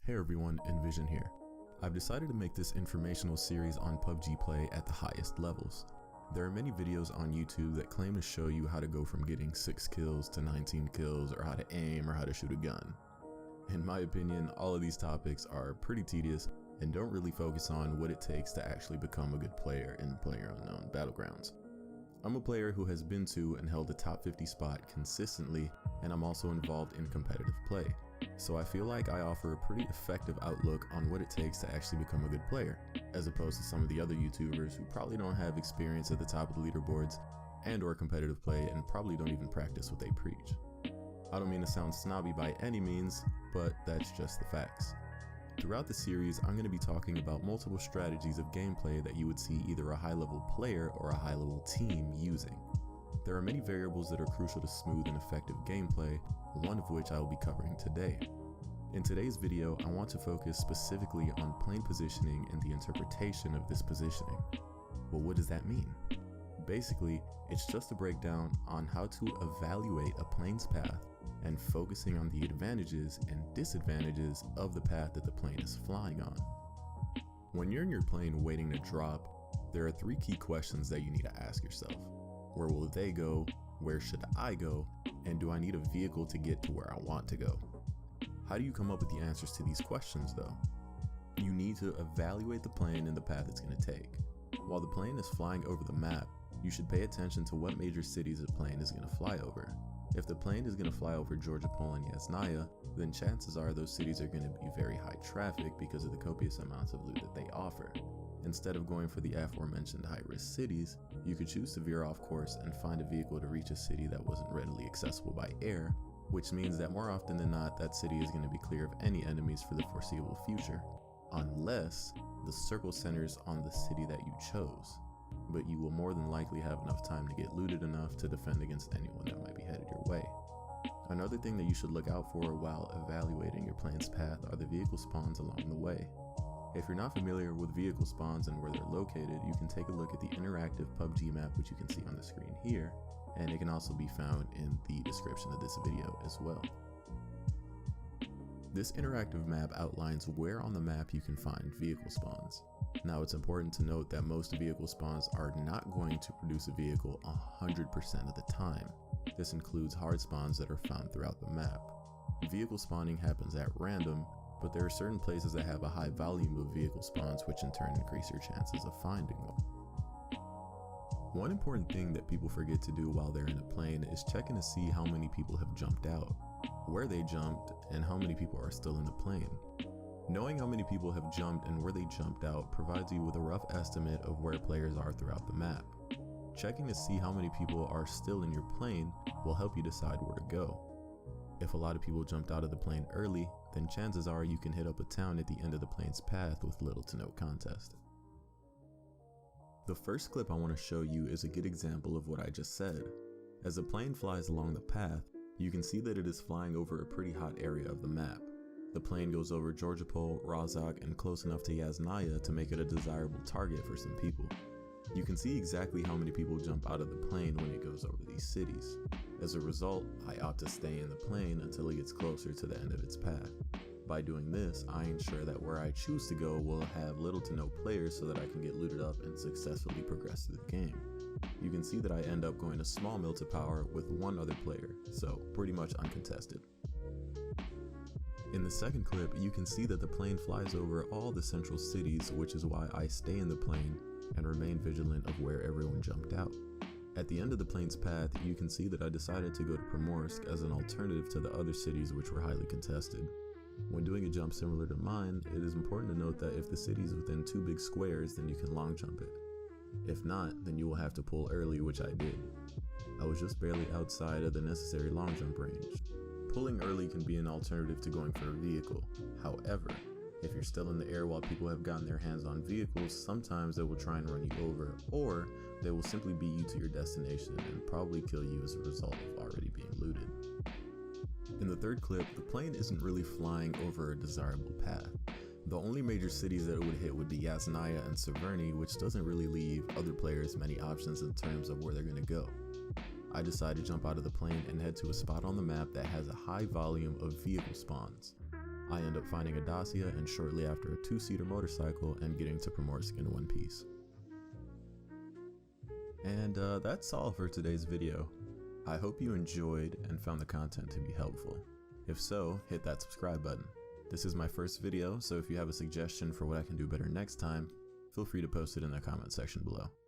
Hey everyone, Envision here. I've decided to make this informational series on PUBG play at the highest levels. There are many videos on YouTube that claim to show you how to go from getting 6 kills to 19 kills, or how to aim, or how to shoot a gun. In my opinion, all of these topics are pretty tedious and don't really focus on what it takes to actually become a good player in PlayerUnknown Battlegrounds. I'm a player who has been to and held a top 50 spot consistently, and I'm also involved in competitive play. So I feel like I offer a pretty effective outlook on what it takes to actually become a good player, as opposed to some of the other YouTubers who probably don't have experience at the top of the leaderboards and or competitive play and probably don't even practice what they preach. I don't mean to sound snobby by any means, but that's just the facts. Throughout the series, I'm going to be talking about multiple strategies of gameplay that you would see either a high-level player or a high-level team using. There are many variables that are crucial to smooth and effective gameplay, one of which I will be covering today. In today's video, I want to focus specifically on plane positioning and the interpretation of this positioning. Well, what does that mean? Basically, it's just a breakdown on how to evaluate a plane's path and focusing on the advantages and disadvantages of the path that the plane is flying on. When you're in your plane waiting to drop, there are 3 key questions that you need to ask yourself. Where will they go? Where should I go? And do I need a vehicle to get to where I want to go? How do you come up with the answers to these questions though? You need to evaluate the plane and the path it's going to take. While the plane is flying over the map, you should pay attention to what major cities the plane is going to fly over. If the plane is going to fly over Georgia, Poland, Yasnaya, then chances are those cities are going to be very high traffic because of the copious amounts of loot that they offer. Instead of going for the aforementioned high-risk cities, you could choose to veer off course and find a vehicle to reach a city that wasn't readily accessible by air, which means that more often than not, that city is going to be clear of any enemies for the foreseeable future, unless the circle centers on the city that you chose. But you will more than likely have enough time to get looted enough to defend against anyone that might be headed your way. Another thing that you should look out for while evaluating your plane's path are the vehicle spawns along the way. If you're not familiar with vehicle spawns and where they're located, you can take a look at the interactive PUBG map, which you can see on the screen here, and it can also be found in the description of this video as well. This interactive map outlines where on the map you can find vehicle spawns. Now, it's important to note that most vehicle spawns are not going to produce a vehicle 100% of the time. This includes hard spawns that are found throughout the map. Vehicle spawning happens at random, but there are certain places that have a high volume of vehicle spawns, which in turn increase your chances of finding one. One important thing that people forget to do while they're in a plane is checking to see how many people have jumped out, where they jumped, and how many people are still in the plane. Knowing how many people have jumped and where they jumped out provides you with a rough estimate of where players are throughout the map. Checking to see how many people are still in your plane will help you decide where to go. If a lot of people jumped out of the plane early, then chances are you can hit up a town at the end of the plane's path with little to no contest. The first clip I want to show you is a good example of what I just said. As the plane flies along the path, you can see that it is flying over a pretty hot area of the map. The plane goes over Georgiapol, Razak, and close enough to Yasnaya to make it a desirable target for some people. You can see exactly how many people jump out of the plane when it goes over these cities. As a result, I opt to stay in the plane until it gets closer to the end of its path. By doing this, I ensure that where I choose to go will have little to no players so that I can get looted up and successfully progress through the game. You can see that I end up going a small mill to power with one other player, so pretty much uncontested. In the second clip, you can see that the plane flies over all the central cities, which is why I stay in the plane and remain vigilant of where everyone jumped out. At the end of the plane's path, you can see that I decided to go to Primorsk as an alternative to the other cities which were highly contested. When doing a jump similar to mine, it is important to note that if the city is within 2 big squares, then you can long jump it. If not, then you will have to pull early, which I did. I was just barely outside of the necessary long jump range. Pulling early can be an alternative to going for a vehicle. However, if you're still in the air while people have gotten their hands on vehicles, sometimes they will try and run you over, or they will simply beat you to your destination and probably kill you as a result of already being looted. In the third clip, the plane isn't really flying over a desirable path. The only major cities that it would hit would be Yasnaya and Severny, which doesn't really leave other players many options in terms of where they're going to go. I decide to jump out of the plane and head to a spot on the map that has a high volume of vehicle spawns. I end up finding a Dacia and shortly after a 2-seater motorcycle and getting to Primorsk in one piece. And that's all for today's video. I hope you enjoyed and found the content to be helpful. If so, hit that subscribe button. This is my first video, so if you have a suggestion for what I can do better next time, feel free to post it in the comment section below.